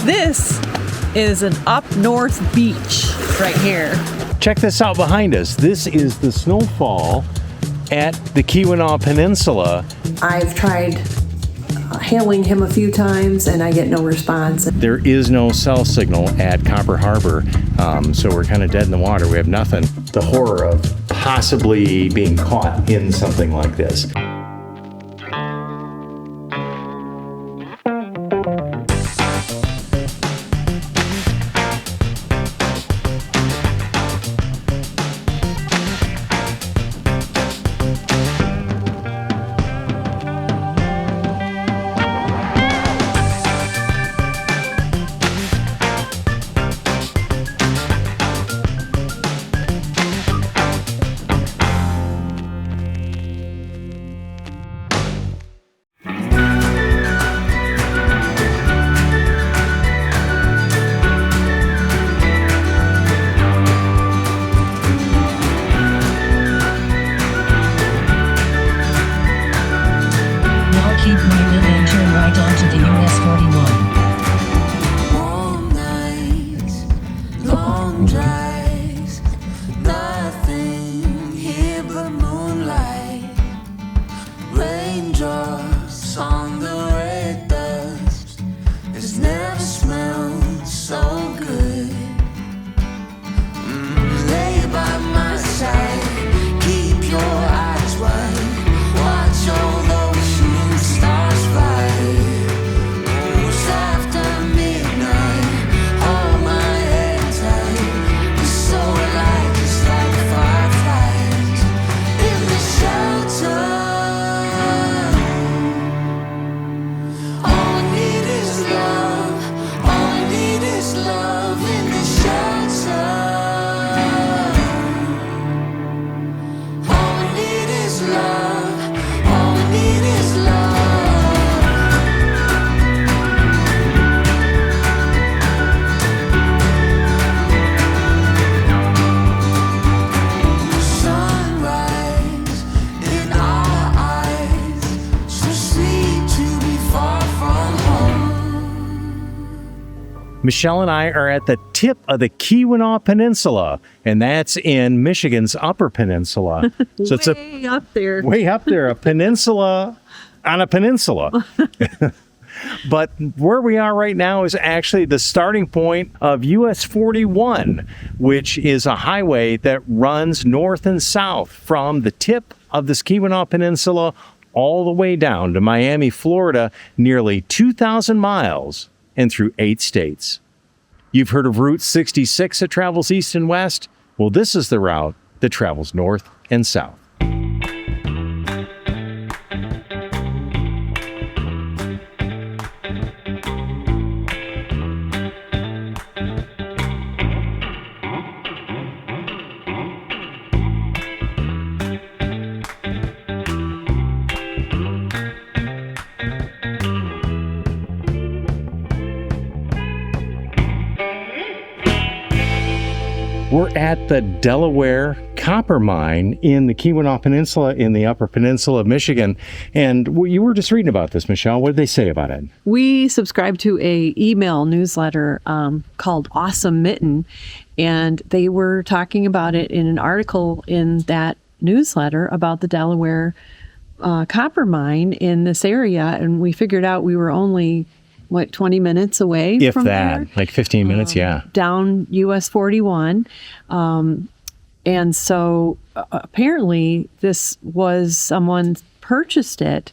This is an up north beach right here. Check this out behind us. This is the snowfall at the Keweenaw Peninsula. I've tried hailing him a few times and I get no response. There is no cell signal at Copper Harbor, so we're kind of dead in the water. We have nothing. The horror of possibly being caught in something like this. Keep moving and turn right onto the US 41. Long nights, long drives, nothing here but moonlight. Raindrops on the red dust. It's never smelled so good. Lay by my side, keep your eyes wide. Watch all those stars fly. Almost after midnight, hold my head tight. We're so alike, just like fireflies in the shelter. All we need is love. All we need is love in the shelter. All we need is love. All we need is love. Sunrise in our eyes, so sweet to be far from home. Michelle and I are at the tip of the Keweenaw Peninsula, and that's in Michigan's Upper Peninsula. So it's Way up there. way up there, a peninsula on a peninsula. But where we are right now is actually the starting point of US 41, which is a highway that runs north and south from the tip of this Keweenaw Peninsula all the way down to Miami, Florida, nearly 2,000 miles and through 8 states. You've heard of Route 66 that travels east and west? Well, this is the route that travels north and south. We're at the Delaware Copper Mine in the Keweenaw Peninsula in the Upper Peninsula of Michigan. And you were just reading about this, Michelle. What did they say about it? We subscribe to a email newsletter called Awesome Mitten, and they were talking about it in an article in that newsletter about the Delaware copper mine in this area. And we figured out we were only 20 minutes away If from that, there, like 15 minutes, yeah. down US 41. And so apparently this was someone purchased it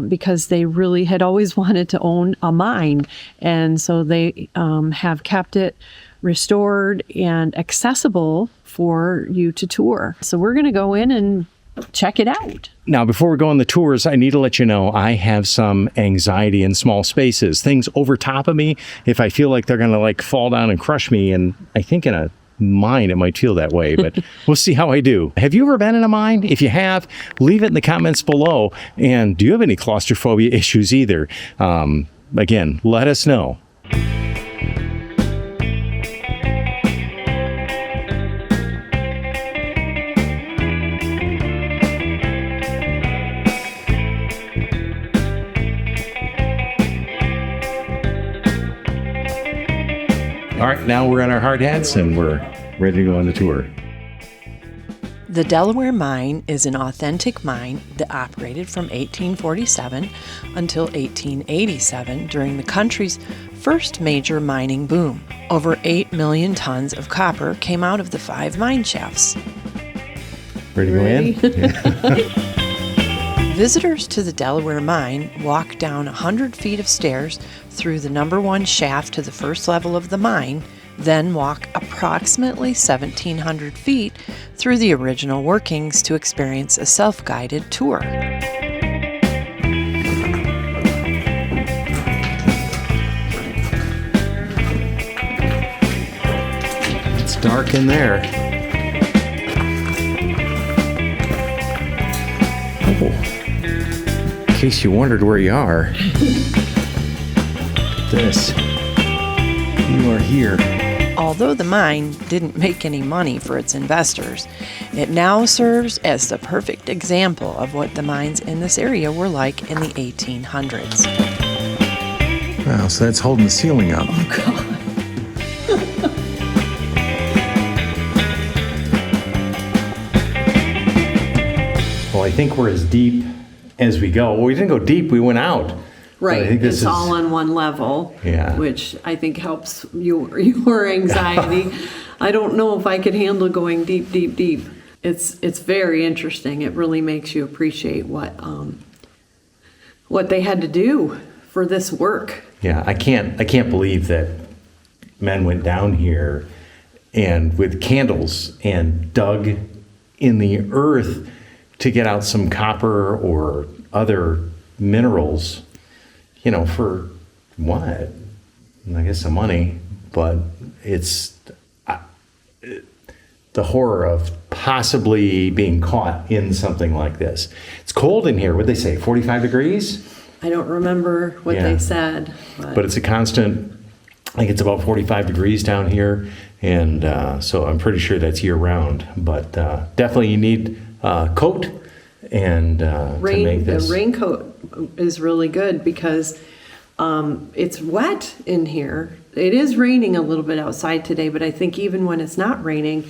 because they really had always wanted to own a mine. And so they have kept it restored and accessible for you to tour. So we're going to go in and check it out. Now, before we go on the tours, I need to let you know I have some anxiety in small spaces. Things over top of me, if I feel like they're going to like fall down and crush me, and I think in a mine it might feel that way, but we'll see how I do. Have you ever been in a mine? If you have, leave it in the comments below. And do you have any claustrophobia issues either? Again, let us know. All right, now we're on our hard hats and we're ready to go on the tour. The Delaware Mine is an authentic mine that operated from 1847 until 1887 during the country's first major mining boom. Over 8 million tons of copper came out of the 5 mine shafts. Ready to go in? Visitors to the Delaware Mine walk down 100 feet of stairs through the number 1 shaft to the first level of the mine, then walk approximately 1,700 feet through the original workings to experience a self-guided tour. It's dark in there. Oh, in case you wondered where you are, this, you are here. Although the mine didn't make any money for its investors, it now serves as the perfect example of what the mines in this area were like in the 1800s. Wow, so that's holding the ceiling up. Oh, God. Well, I think we're as deep as we go. Well, we didn't go deep, we went out. But I Right. think this It's is all on one level, Yeah. which I think helps your anxiety. I don't know if I could handle going deep, deep, deep. It's very interesting. It really makes you appreciate what they had to do for this work. Yeah, I can't believe that men went down here and with candles and dug in the earth to get out some copper or other minerals, you know, for what? I guess some money, but it's the horror of possibly being caught in something like this. It's cold in here. What'd they say, 45 degrees? I don't remember what Yeah. they said, But it's a constant, I think it's about 45 degrees down here. And so I'm pretty sure that's year round. But definitely you need a coat and to make the this. raincoat is really good because it's wet in here. It is raining a little bit outside today, but I think even when it's not raining,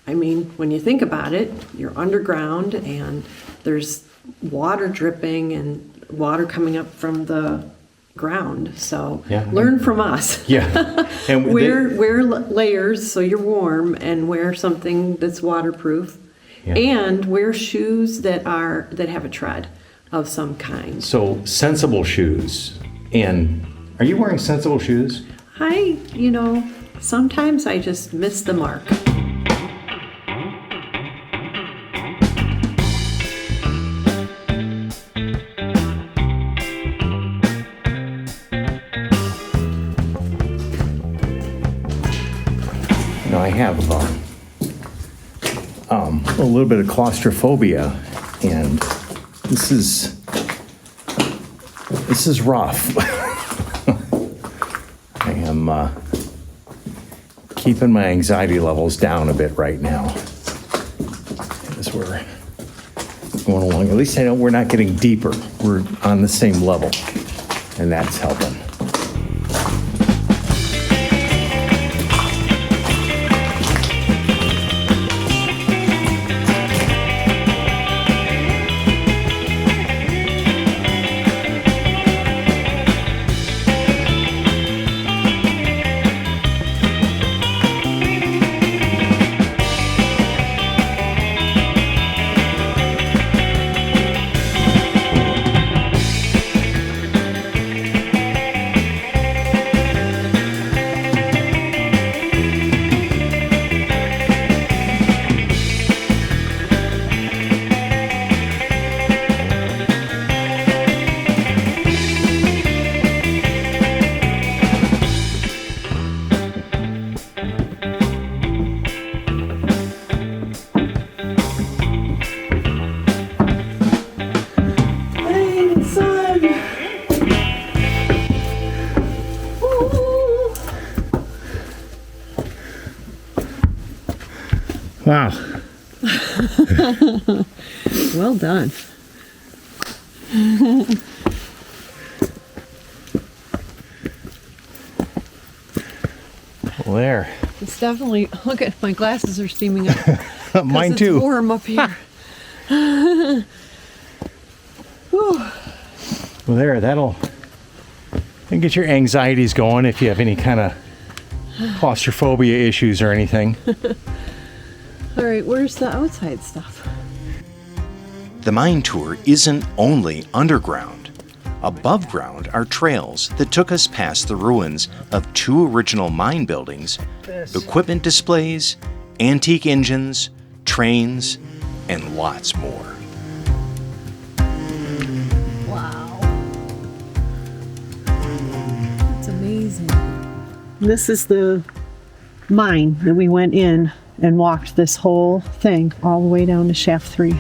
I mean, when you think about it, you're underground and there's water dripping and water coming up from the ground. So Yeah. learn from us. Yeah. And wear layers so you're warm, and wear something that's waterproof. Yeah. And wear shoes that have a tread of some kind. So sensible shoes. And are you wearing sensible shoes? Sometimes I just miss the mark. I have a little bit of claustrophobia, and this is rough. I am keeping my anxiety levels down a bit right now as we're going along. At least I know we're not getting deeper. We're on the same level, and that's helping. Wow. Well done. Well, there. It's definitely, look at my glasses are steaming up. 'Cause Mine it's too. warm up here. Well, there, that'll get your anxieties going if you have any kind of claustrophobia issues or anything. All right, where's the outside stuff? The mine tour isn't only underground. Above ground are trails that took us past the ruins of 2 original mine buildings, equipment displays, antique engines, trains, and lots more. Wow. That's amazing. This is the mine that we went in and walked this whole thing all the way down to shaft 3.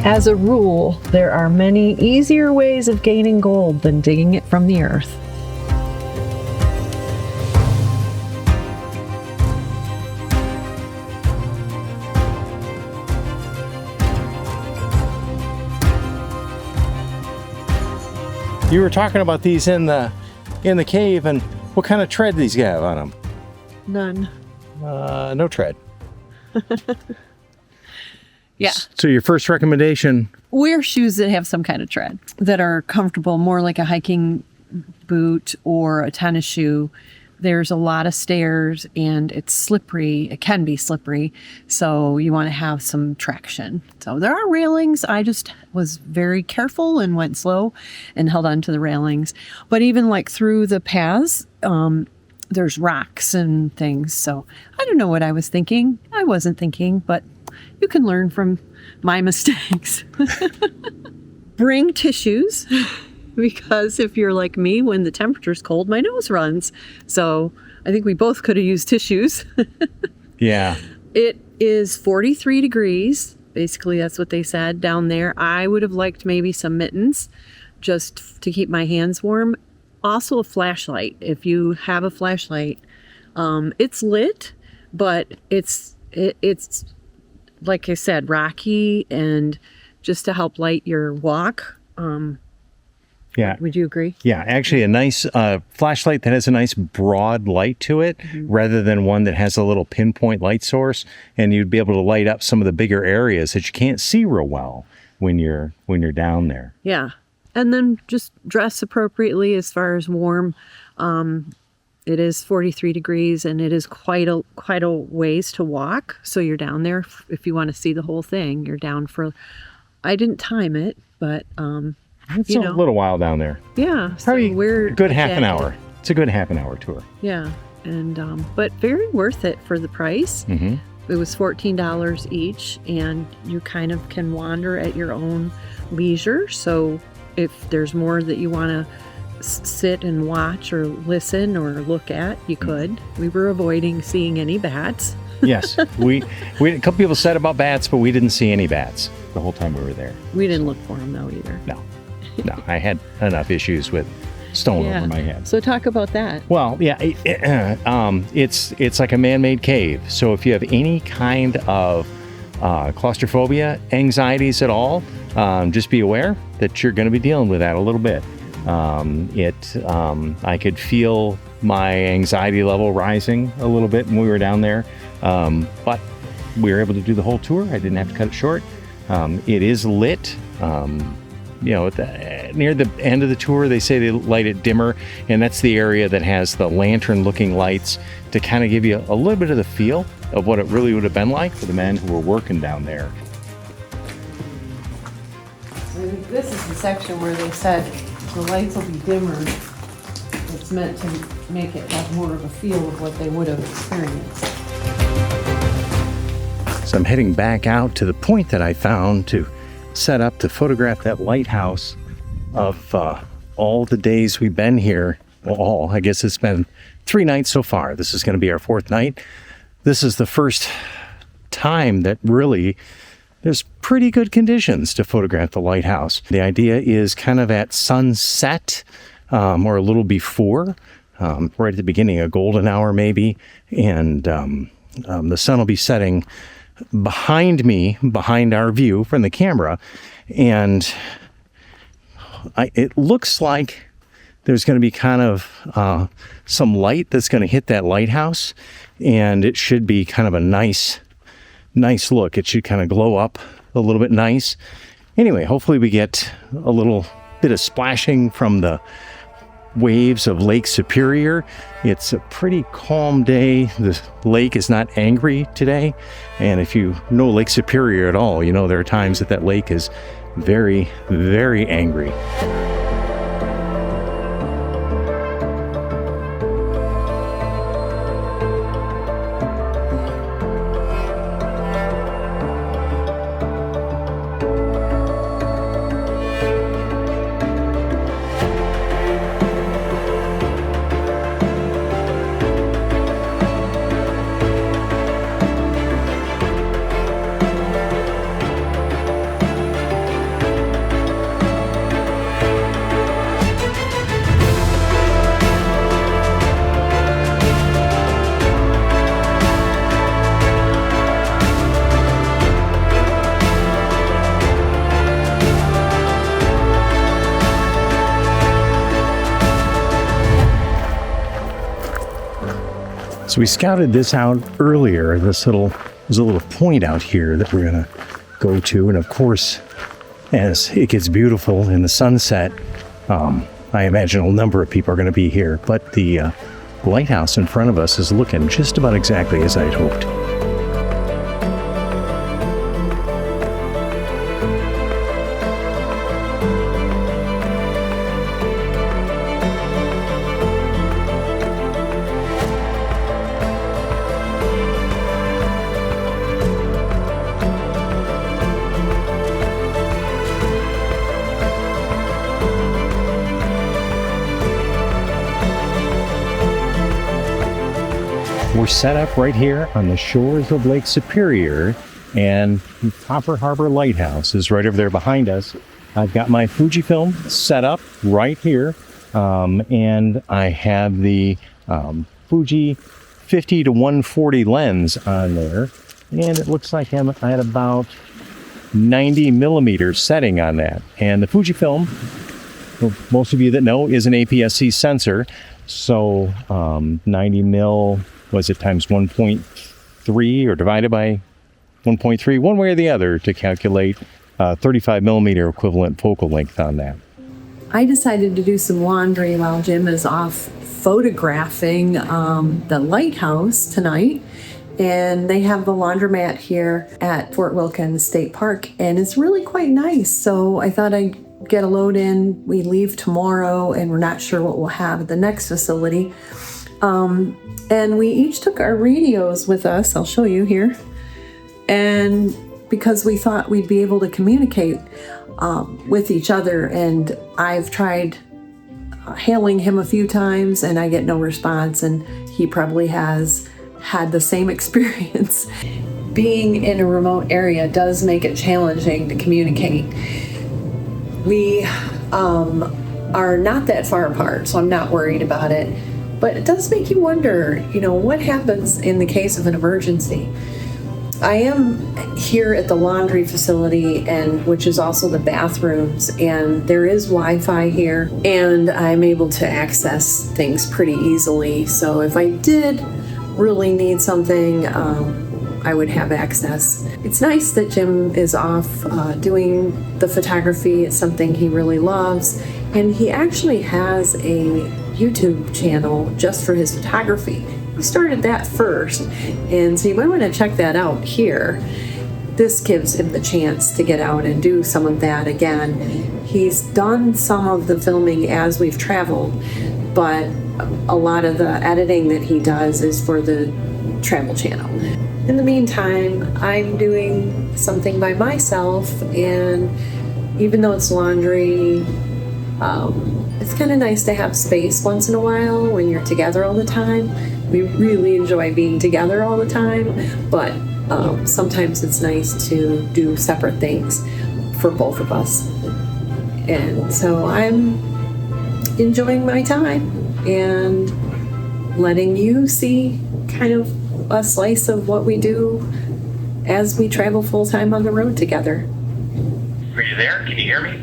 As a rule, there are many easier ways of gaining gold than digging it from the earth. You were talking about these in the cave, and what kind of tread these have on them? None. No tread. Yeah. So your first recommendation? Wear shoes that have some kind of tread, that are comfortable, more like a hiking boot or a tennis shoe. There's a lot of stairs and it's slippery. It can be slippery. So you want to have some traction. So there are railings. I just was very careful and went slow and held on to the railings. But even like through the paths, there's rocks and things. So I don't know what I was thinking. I wasn't thinking, but you can learn from my mistakes. Bring tissues. Because if you're like me, when the temperature's cold, my nose runs. So I think we both could have used tissues. Yeah. It is 43 degrees. Basically, that's what they said down there. I would have liked maybe some mittens just to keep my hands warm. Also a flashlight. If you have a flashlight, it's lit, but it's like I said, rocky, and just to help light your walk. Yeah. Would you agree? Yeah, actually a nice flashlight that has a nice broad light to it, rather than one that has a little pinpoint light source, and you'd be able to light up some of the bigger areas that you can't see real well when you're down there. Yeah. And then just dress appropriately as far as warm. It is 43 degrees and it is quite a ways to walk. So you're down there if you want to see the whole thing. You're down for, I didn't time it, but It's a little while down there. Yeah. So Probably we're a good half an hour. It's a good half an hour tour. Yeah. And but very worth it for the price. Mm-hmm. It was $14 each, and you kind of can wander at your own leisure. So if there's more that you want to sit and watch or listen or look at, you could. We were avoiding seeing any bats. Yes, we a couple people said about bats, but we didn't see any bats the whole time we were there. We didn't look for them though either. No, I had enough issues with stone over my head. So talk about that. Well, yeah, it's like a man-made cave. So if you have any kind of claustrophobia, anxieties at all, just be aware that you're going to be dealing with that a little bit. I could feel my anxiety level rising a little bit when we were down there, but we were able to do the whole tour. I didn't have to cut it short. It is lit. Near the end of the tour, they say they light it dimmer, and that's the area that has the lantern-looking lights to kind of give you a little bit of the feel of what it really would have been like for the men who were working down there. So this is the section where they said the lights will be dimmer. It's meant to make it have more of a feel of what they would have experienced. So I'm heading back out to the point that I found to set up to photograph that lighthouse of all the days we've been here. Well, I guess it's been 3 nights so far. This is going to be our 4th night. This is the first time that really there's pretty good conditions to photograph the lighthouse. The idea is kind of at sunset or a little before, right at the beginning, a golden hour maybe, and the sun will be setting behind me, behind our view from the camera, and it looks like there's going to be kind of some light that's going to hit that lighthouse, and it should be kind of a nice look. It should kind of glow up a little bit nice. Anyway, hopefully we get a little bit of splashing from the waves of Lake Superior. It's a pretty calm day. The lake is not angry today. And if you know Lake Superior at all, you know there are times that lake is very, very angry. So we scouted this out earlier. There's a little point out here that we're gonna go to, and of course, as it gets beautiful in the sunset, I imagine a number of people are going to be here. But the lighthouse in front of us is looking just about exactly as I'd hoped. We're set up right here on the shores of Lake Superior, and Copper Harbor Lighthouse is right over there behind us. I've got my Fujifilm set up right here, and I have the Fuji 50 to 140 lens on there, and it looks like I'm at about 90 millimeter setting on that. And the Fujifilm, well, most of you that know, is an APS-C sensor, so 90 mil, was it times 1.3 or divided by 1.3, one way or the other, to calculate 35 millimeter equivalent focal length on that. I decided to do some laundry while Jim is off photographing the lighthouse tonight. And they have the laundromat here at Fort Wilkins State Park, and it's really quite nice. So I thought I'd get a load in. We leave tomorrow, and we're not sure what we'll have at the next facility. And we each took our radios with us. I'll show you here. And because we thought we'd be able to communicate with each other, and I've tried hailing him a few times and I get no response, and he probably has had the same experience. Being in a remote area does make it challenging to communicate. We are not that far apart, so I'm not worried about it. But it does make you wonder, what happens in the case of an emergency? I am here at the laundry facility, and which is also the bathrooms, and there is Wi-Fi here, and I'm able to access things pretty easily. So if I did really need something, I would have access. It's nice that Jim is off doing the photography. It's something he really loves, and he actually has a YouTube channel just for his photography. We started that first, and so you might want to check that out here. This gives him the chance to get out and do some of that again. He's done some of the filming as we've traveled, but a lot of the editing that he does is for the travel channel. In the meantime, I'm doing something by myself, and even though it's laundry, it's kind of nice to have space once in a while when you're together all the time. We really enjoy being together all the time, but sometimes it's nice to do separate things for both of us. And so I'm enjoying my time and letting you see kind of a slice of what we do as we travel full-time on the road together. Are you there? Can you hear me?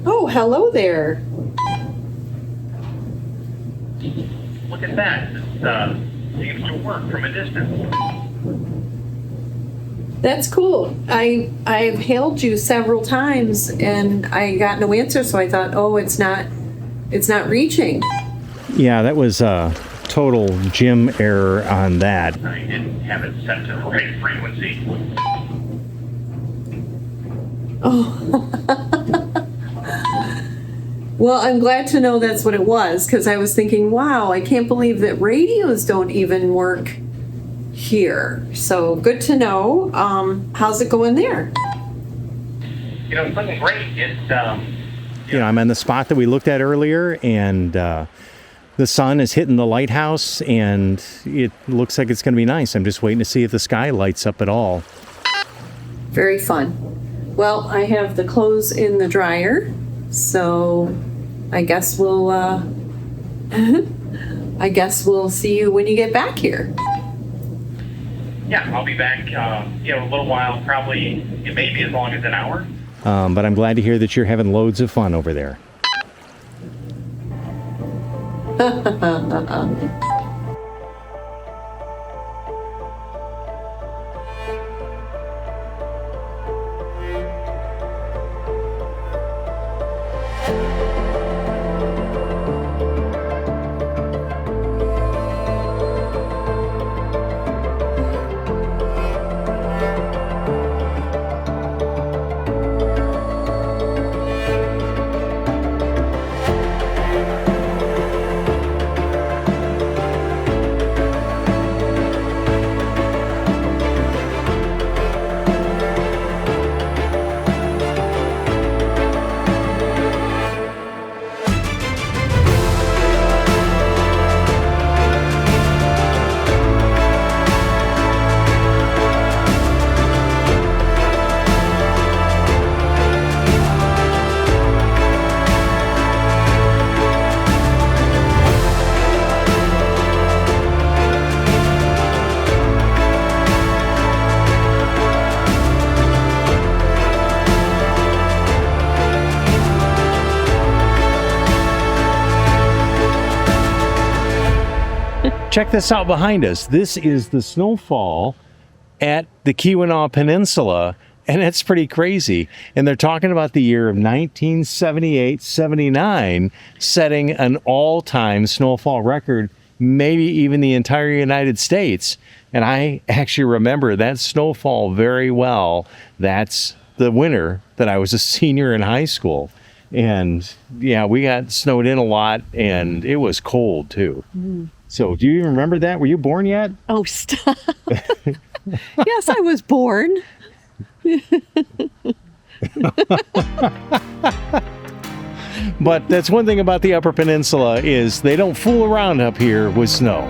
Oh, hello there. Look at that. It seems to work from a distance. That's cool. I've hailed you several times and I got no answer, so I thought, oh, it's not reaching. Yeah, that was a total Jim error on that. I didn't have it set to the right frequency. Well, I'm glad to know that's what it was, because I was thinking, wow, I can't believe that radios don't even work here. So good to know. How's it going there? It's looking great. I'm on the spot that we looked at earlier, and the sun is hitting the lighthouse, and it looks like it's going to be nice. I'm just waiting to see if the sky lights up at all. Very fun. Well, I have the clothes in the dryer, so I guess we'll see you when you get back here. Yeah, I'll be back a little while, probably maybe as long as an hour. But I'm glad to hear that you're having loads of fun over there. Check this out behind us. This is the snowfall at the Keweenaw Peninsula, and it's pretty crazy. And they're talking about the year of 1978-79 setting an all-time snowfall record, maybe even the entire United States. And I actually remember that snowfall very well. That's the winter that I was a senior in high school. And yeah, we got snowed in a lot, and it was cold too. So do you even remember that? Were you born yet? Oh, stop. Yes, I was born. But that's one thing about the Upper Peninsula is they don't fool around up here with snow.